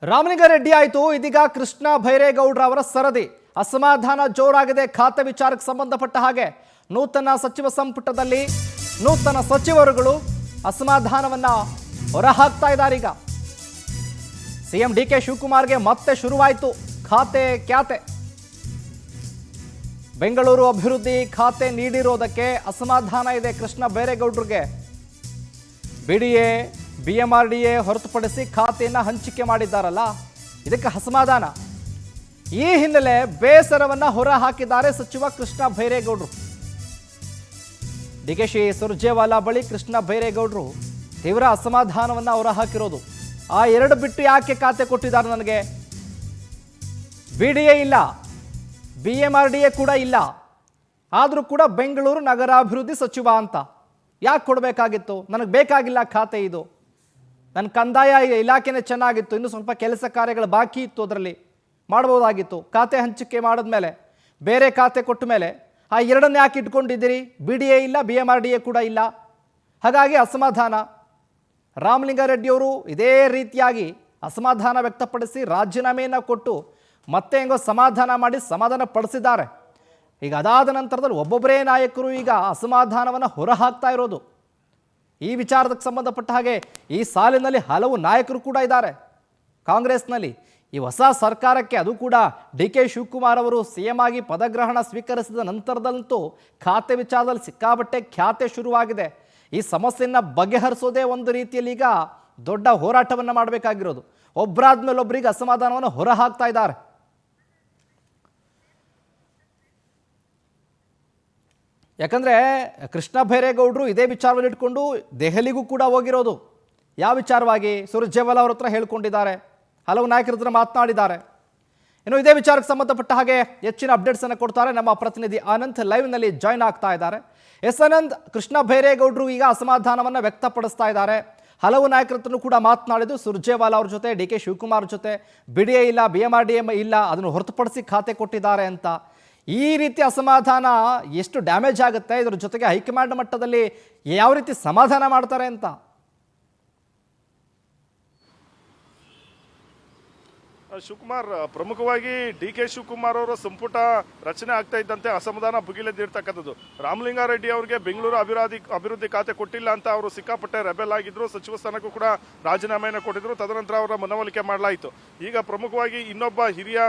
ರಾಮಲಿಂಗಾರೆಡ್ಡಿ ಆಯಿತು, ಇದೀಗ ಕೃಷ್ಣ ಬೈರೇಗೌಡರ ಅವರ ಸರದಿ. ಅಸಮಾಧಾನ ಜೋರಾಗಿದೆ. ಖಾತೆ ವಿಚಾರಕ್ಕೆ ಸಂಬಂಧಪಟ್ಟ ಹಾಗೆ ನೂತನ ಸಚಿವ ಸಂಪುಟದಲ್ಲಿ ನೂತನ ಸಚಿವರುಗಳು ಅಸಮಾಧಾನವನ್ನ ಹೊರಹಾಕ್ತಾ ಇದ್ದಾರೆ. ಈಗ ಸಿಎಂ ಡಿಕೆ ಶಿವಕುಮಾರ್ಗೆ ಮತ್ತೆ ಶುರುವಾಯಿತು ಖಾತೆ ಕ್ಯಾತೆ. ಬೆಂಗಳೂರು ಅಭಿವೃದ್ಧಿ ಖಾತೆ ನೀಡಿರೋದಕ್ಕೆ ಅಸಮಾಧಾನ ಇದೆ ಕೃಷ್ಣ ಬೈರೇಗೌಡರಿಗೆ. ಬಿಡಿಎ ಬಿಎಂಆರ್ಡಿಎ ಹೊರತುಪಡಿಸಿ ಖಾತೆಯನ್ನು ಹಂಚಿಕೆ ಮಾಡಿದ್ದಾರಲ್ಲ, ಇದಕ್ಕೆ ಅಸಮಾಧಾನ. ಈ ಹಿನ್ನೆಲೆ ಬೇಸರವನ್ನ ಹೊರ ಹಾಕಿದ್ದಾರೆ ಸಚಿವ ಕೃಷ್ಣ ಬೈರೇಗೌಡರು. ಡಿಕೆಶಿ ಸುರ್ಜೇವಾಲಾ ಬಳಿ ಕೃಷ್ಣ ಬೈರೇಗೌಡರು ತೀವ್ರ ಅಸಮಾಧಾನವನ್ನ ಹೊರ ಹಾಕಿರೋದು. ಆ ಎರಡು ಬಿಟ್ಟು ಯಾಕೆ ಖಾತೆ ಕೊಟ್ಟಿದ್ದಾರೆ ನನಗೆ? ಬಿಡಿಎ ಇಲ್ಲ, ಬಿಎಂಆರ್ಡಿಎ ಕೂಡ ಇಲ್ಲ, ಆದರೂ ಕೂಡ ಬೆಂಗಳೂರು ನಗರಾಭಿವೃದ್ಧಿ ಸಚಿವ ಅಂತ ಯಾಕೆ ಕೊಡಬೇಕಾಗಿತ್ತು? ನನಗೆ ಬೇಕಾಗಿಲ್ಲ ಖಾತೆ. ಇದು ನನ್ನ ಕಂದಾಯ ಇಲಾಖೆನೇ ಚೆನ್ನಾಗಿತ್ತು, ಇನ್ನೂ ಸ್ವಲ್ಪ ಕೆಲಸ ಕಾರ್ಯಗಳು ಬಾಕಿ ಇತ್ತು, ಅದರಲ್ಲಿ ಮಾಡ್ಬೋದಾಗಿತ್ತು. ಖಾತೆ ಹಂಚಿಕೆ ಮಾಡಿದ್ಮೇಲೆ ಬೇರೆ ಖಾತೆ ಕೊಟ್ಟ ಮೇಲೆ ಆ ಎರಡನ್ನ ಯಾಕೆ ಇಟ್ಕೊಂಡಿದ್ದೀರಿ? ಬಿಡಿಎ ಇಲ್ಲ, ಬಿಎಂಆರ್ಡಿಎ ಕೂಡ ಇಲ್ಲ. ಹಾಗಾಗಿ ಅಸಮಾಧಾನ. ರಾಮಲಿಂಗಾರೆಡ್ಡಿಯವರು ಇದೇ ರೀತಿಯಾಗಿ ಅಸಮಾಧಾನ ವ್ಯಕ್ತಪಡಿಸಿ ರಾಜೀನಾಮೆಯನ್ನು ಕೊಟ್ಟು ಮತ್ತೆ ಹೆಂಗೋ ಸಮಾಧಾನ ಮಾಡಿ ಸಮಾಧಾನ ಪಡಿಸಿದ್ದಾರೆ. ಈಗ ಅದಾದ ನಂತರದಲ್ಲಿ ಒಬ್ಬೊಬ್ಬರೇ ನಾಯಕರು ಈಗ ಅಸಮಾಧಾನವನ್ನು ಹೊರಹಾಕ್ತಾ ಇರೋದು. ಈ ವಿಚಾರಕ್ಕೆ ಸಂಬಂಧಪಟ್ಟ ಹಾಗೆ ಈ ಸಾಲಿನಲ್ಲಿ ಹಲವು ನಾಯಕರು ಕೂಡ ಇದ್ದಾರೆ ಕಾಂಗ್ರೆಸ್ನಲ್ಲಿ. ಈ ಹೊಸ ಸರ್ಕಾರಕ್ಕೆ, ಅದು ಕೂಡ ಡಿಕೆ ಶಿವಕುಮಾರ್ ಅವರು ಸಿಎಂ ಆಗಿ ಪದಗ್ರಹಣ ಸ್ವೀಕರಿಸಿದ ನಂತರದಂತೂ ಖಾತೆ ವಿಚಾರದಲ್ಲಿ ಸಿಕ್ಕಾಪಟ್ಟೆ ಖ್ಯಾತೆ ಶುರುವಾಗಿದೆ. ಈ ಸಮಸ್ಯೆಯನ್ನು ಬಗೆಹರಿಸೋದೇ ಒಂದು ರೀತಿಯಲ್ಲಿ ಈಗ ದೊಡ್ಡ ಹೋರಾಟವನ್ನು ಮಾಡಬೇಕಾಗಿರೋದು. ಒಬ್ಬರಾದ ಮೇಲೆ ಒಬ್ಬರಿಗೆ ಅಸಮಾಧಾನವನ್ನು ಹೊರಹಾಕ್ತಾ ಇದ್ದಾರೆ. ಯಾಕಂದರೆ ಕೃಷ್ಣ ಬೈರೇಗೌಡರು ಇದೇ ವಿಚಾರವನ್ನು ಇಟ್ಕೊಂಡು ದೆಹಲಿಗೂ ಕೂಡ ಹೋಗಿರೋದು. ಯಾವ ವಿಚಾರವಾಗಿ? ಸುರ್ಜೇವಾಲಾ ಅವ್ರ ಹತ್ರ ಹೇಳ್ಕೊಂಡಿದ್ದಾರೆ, ಹಲವು ನಾಯಕರ ಹತ್ರ ಮಾತನಾಡಿದ್ದಾರೆ. ಇನ್ನು ಇದೇ ವಿಚಾರಕ್ಕೆ ಸಂಬಂಧಪಟ್ಟ ಹಾಗೆ ಹೆಚ್ಚಿನ ಅಪ್ಡೇಟ್ಸನ್ನು ಕೊಡ್ತಾರೆ ನಮ್ಮ ಪ್ರತಿನಿಧಿ ಅನಂತ್. ಲೈವ್ನಲ್ಲಿ ಜಾಯ್ನ್ ಆಗ್ತಾ ಇದ್ದಾರೆ. ಎಸ್ ಅನಂತ್, ಕೃಷ್ಣ ಬೈರೇಗೌಡರು ಈಗ ಅಸಮಾಧಾನವನ್ನು ವ್ಯಕ್ತಪಡಿಸ್ತಾ ಇದ್ದಾರೆ. ಹಲವು ನಾಯಕರ ಹತ್ರನೂ ಕೂಡ ಮಾತನಾಡಿದ್ದು ಸುರ್ಜೇವಾಲಾ ಅವ್ರ ಜೊತೆ, ಡಿ ಕೆ ಶಿವಕುಮಾರ್ ಜೊತೆ. ಬಿಡಿಎ ಇಲ್ಲ, ಬಿಎಂಆರ್ಡಿಎ ಇಲ್ಲ, ಅದನ್ನು ಹೊರತುಪಡಿಸಿ ಖಾತೆ ಕೊಟ್ಟಿದ್ದಾರೆ ಅಂತ. ಈ ರೀತಿ ಅಸಮಾಧಾನ ಎಷ್ಟು ಡ್ಯಾಮೇಜ್ ಆಗುತ್ತೆ, ಇದರ ಜೊತೆಗೆ ಹೈಕಮಾಂಡ್ ಮಟ್ಟದಲ್ಲಿ ಯಾವ ರೀತಿ ಸಮಾಧಾನ ಮಾಡ್ತಾರೆ ಅಂತ? ಶಿವಕುಮಾರ್, ಪ್ರಮುಖವಾಗಿ ಡಿ ಕೆ ಶಿವಕುಮಾರ್ ಅವರ ಸಂಪುಟ ರಚನೆ ಆಗ್ತಾ ಇದ್ದಂತೆ ಅಸಮಾಧಾನ ಭುಗಿಲೆದ್ದಿರ್ತಕ್ಕಂಥದ್ದು. ರಾಮಲಿಂಗಾರೆಡ್ಡಿ ಅವರಿಗೆ ಬೆಂಗಳೂರು ಅಭಿವೃದ್ಧಿ ಖಾತೆ ಕೊಟ್ಟಿಲ್ಲ ಅಂತ ಅವರು ಸಿಕ್ಕಾಪಟ್ಟೆ ರೆಬೆಲ್ ಆಗಿದ್ರು. ಸಚಿವ ಸ್ಥಾನಕ್ಕೂ ಕೂಡ ರಾಜೀನಾಮೆಯನ್ನು ಕೊಟ್ಟಿದ್ರು. ತದನಂತರ ಅವರ ಮನವೊಲಿಕೆ ಮಾಡಲಾಯಿತು. ಈಗ ಪ್ರಮುಖವಾಗಿ ಇನ್ನೊಬ್ಬ ಹಿರಿಯ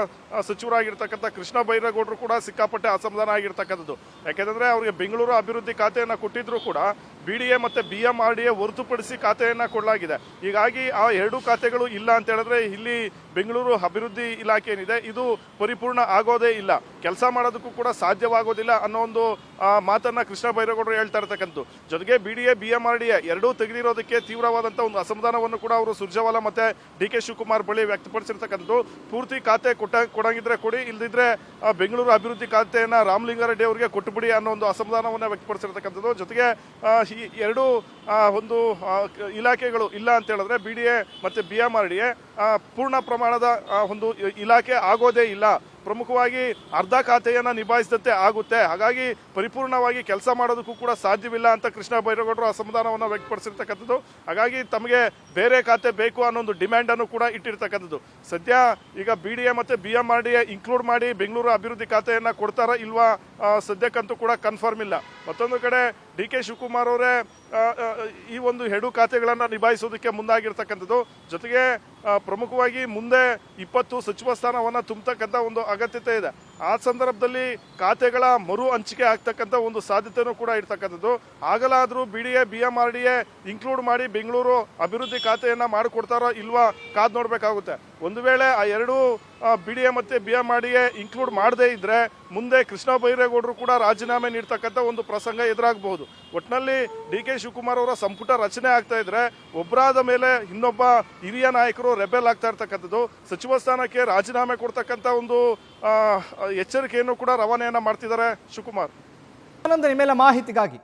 ಸಚಿವರಾಗಿರ್ತಕ್ಕಂಥ ಕೃಷ್ಣ ಬೈರೇಗೌಡರು ಕೂಡ ಸಿಕ್ಕಾಪಟ್ಟೆ ಅಸಮಾಧಾನ ಆಗಿರ್ತಕ್ಕಂಥದ್ದು. ಯಾಕೆಂದ್ರೆ ಅವರಿಗೆ ಬೆಂಗಳೂರು ಅಭಿವೃದ್ಧಿ ಖಾತೆಯನ್ನು ಕೊಟ್ಟಿದ್ರು ಕೂಡ ಬಿಡಿಎ ಮತ್ತೆ ಬಿಎಂಆರ್ಡಿಎ ಹೊರತುಪಡಿಸಿ ಖಾತೆಯನ್ನ ಕೊಡಲಾಗಿದೆ. ಹೀಗಾಗಿ ಆ ಎರಡು ಖಾತೆಗಳು ಇಲ್ಲ ಅಂತ ಹೇಳಿದ್ರೆ ಇಲ್ಲಿ ಬೆಂಗಳೂರು ಅಭಿವೃದ್ಧಿ ಇಲಾಖೆ ಏನಿದೆ ಇದು ಪರಿಪೂರ್ಣ ಆಗೋದೇ ಇಲ್ಲ, ಕೆಲಸ ಮಾಡೋದಕ್ಕೂ ಕೂಡ ಸಾಧ್ಯವಾಗೋದಿಲ್ಲ ಅನ್ನೋ ಒಂದು ಮಾತನ್ನ ಕೃಷ್ಣ ಬೈರೇಗೌಡರು ಹೇಳ್ತಾ ಇರ್ತಕ್ಕಂಥದ್ದು. ಜೊತೆಗೆ ಬಿಡಿಎ ಬಿಎಂಆರ್ಡಿಎ ಎರಡೂ ತೆಗೆದಿರೋದಕ್ಕೆ ತೀವ್ರವಾದಂತಹ ಒಂದು ಅಸಮಾಧಾನವನ್ನು ಕೂಡ ಅವರು ಸುರ್ಜೇವಾಲಾ ಮತ್ತೆ ಡಿ ಕೆ ಶಿವಕುಮಾರ್ ಬಳಿ ವ್ಯಕ್ತಪಡಿಸಿರ್ತಕ್ಕಂಥದ್ದು. ಪೂರ್ತಿ ಖಾತೆ ಕೊಡಂಗಿದ್ರೆ ಕೊಡಿ, ಇಲ್ದಿದ್ರೆ ಬೆಂಗಳೂರು ಅಭಿವೃದ್ಧಿ ಖಾತೆಯನ್ನ ರಾಮಲಿಂಗಾರೆಡ್ಡಿ ಅವರಿಗೆ ಕೊಟ್ಟುಬಿಡಿ ಅನ್ನೋ ಒಂದು ಅಸಮಾಧಾನವನ್ನ ವ್ಯಕ್ತಪಡಿಸಿರ್ತಕ್ಕಂಥದ್ದು. ಜೊತೆಗೆ ಈ ಎರಡು ಒಂದು ಇಲಾಖೆಗಳು ಇಲ್ಲ ಅಂತ ಹೇಳಿದ್ರೆ ಬಿಡಿಎ ಮತ್ತೆ ಬಿಎಂಆರ್ಡಿಎ ಪೂರ್ಣ ಪ್ರಮಾಣದ ಒಂದು ಇಲಾಖೆ ಆಗೋದೇ ಇಲ್ಲ. ಪ್ರಮುಖವಾಗಿ ಅರ್ಧ ಖಾತೆಯನ್ನ ನಿಭಾಯಿಸಿದಂತೆ ಆಗುತ್ತೆ. ಹಾಗಾಗಿ ಪರಿಪೂರ್ಣವಾಗಿ ಕೆಲಸ ಮಾಡೋದಕ್ಕೂ ಕೂಡ ಸಾಧ್ಯವಿಲ್ಲ ಅಂತ ಕೃಷ್ಣ ಬೈರೇಗೌಡರು ಅಸಮಾಧಾನವನ್ನು ವ್ಯಕ್ತಪಡಿಸಿರ್ತಕ್ಕಂಥದ್ದು. ಹಾಗಾಗಿ ತಮಗೆ ಬೇರೆ ಖಾತೆ ಬೇಕು ಅನ್ನೋ ಒಂದು ಡಿಮ್ಯಾಂಡ್ ಅನ್ನು ಕೂಡ ಇಟ್ಟಿರ್ತಕ್ಕಂಥದ್ದು. ಸದ್ಯ ಈಗ ಬಿಡಿಎ ಮತ್ತೆ ಬಿಎಂಆರ್ಡಿಎ ಇನ್ಕ್ಲೂಡ್ ಮಾಡಿ ಬೆಂಗಳೂರು ಅಭಿವೃದ್ಧಿ ಖಾತೆಯನ್ನ ಕೊಡ್ತಾರ ಇಲ್ವಾ ಸದ್ಯಕ್ಕಂತೂ ಕೂಡ ಕನ್ಫರ್ಮ್ ಇಲ್ಲ. ಮತ್ತೊಂದು ಕಡೆ ಡಿ ಕೆ ಶಿವಕುಮಾರ್ ಅವರೇ ಈ ಒಂದು ಎರಡು ಖಾತೆಗಳನ್ನ ನಿಭಾಯಿಸೋದಕ್ಕೆ ಮುಂದಾಗಿರ್ತಕ್ಕಂಥದ್ದು. ಜೊತೆಗೆ ಪ್ರಮುಖವಾಗಿ ಮುಂದೆ 20 ಸಚಿವ ಸ್ಥಾನವನ್ನ ತುಂಬತಕ್ಕಂಥ ಒಂದು ಅಗತ್ಯತೆ ಇದೆ. ಆ ಸಂದರ್ಭದಲ್ಲಿ ಖಾತೆಗಳ ಮರು ಹಂಚಿಕೆ ಆಗ್ತಕ್ಕಂಥ ಒಂದು ಸಾಧ್ಯತೆನೂ ಕೂಡ ಇರ್ತಕ್ಕಂಥದ್ದು. ಆಗಲಾದ್ರೂ ಬಿಡಿಎ ಬಿಎಂಆರ್ಡಿಎ ಇನ್ಕ್ಲೂಡ್ ಮಾಡಿ ಬೆಂಗಳೂರು ಅಭಿವೃದ್ಧಿ ಖಾತೆಯನ್ನ ಮಾಡಿಕೊಡ್ತಾರೋ ಇಲ್ವಾ ಕಾದ್ ನೋಡ್ಬೇಕಾಗುತ್ತೆ. ಒಂದು ವೇಳೆ ಆ ಎರಡು ಬಿಡಿಎ ಮತ್ತೆ ಬಿಎಂಆರ್ಡಿಎ ಇನ್ಕ್ಲೂಡ್ ಮಾಡದೇ ಇದ್ರೆ ಮುಂದೆ ಕೃಷ್ಣ ಬೈರೇಗೌಡರು ಕೂಡ ರಾಜೀನಾಮೆ ನೀಡ್ತಕ್ಕಂಥ ಒಂದು ಪ್ರಸಂಗ ಎದುರಾಗಬಹುದು. ಒಟ್ಟಿನಲ್ಲಿ ಡಿ ಕೆ ಶಿವಕುಮಾರ್ ಅವರ ಸಂಪುಟ ರಚನೆ ಆಗ್ತಾ ಇದ್ರೆ ಒಬ್ಬರಾದ ಮೇಲೆ ಇನ್ನೊಬ್ಬ ಹಿರಿಯ ನಾಯಕರು ರೆಬೆಲ್ ಆಗ್ತಾ ಇರ್ತಕ್ಕಂಥದ್ದು. ಸಚಿವ ಸ್ಥಾನಕ್ಕೆ ರಾಜೀನಾಮೆ ಕೊಡ್ತಕ್ಕಂಥ ಒಂದು ಎಚ್ಚರಿಕೆಯನ್ನು ಕೂಡ ರವಾನೆಯನ್ನ ಮಾಡ್ತಿದ್ದಾರೆ ಶಿವಕುಮಾರ್. ಆನಂದ್, ನಿಮ್ಮೆಲ್ಲ ಮಾಹಿತಿಗಾಗಿ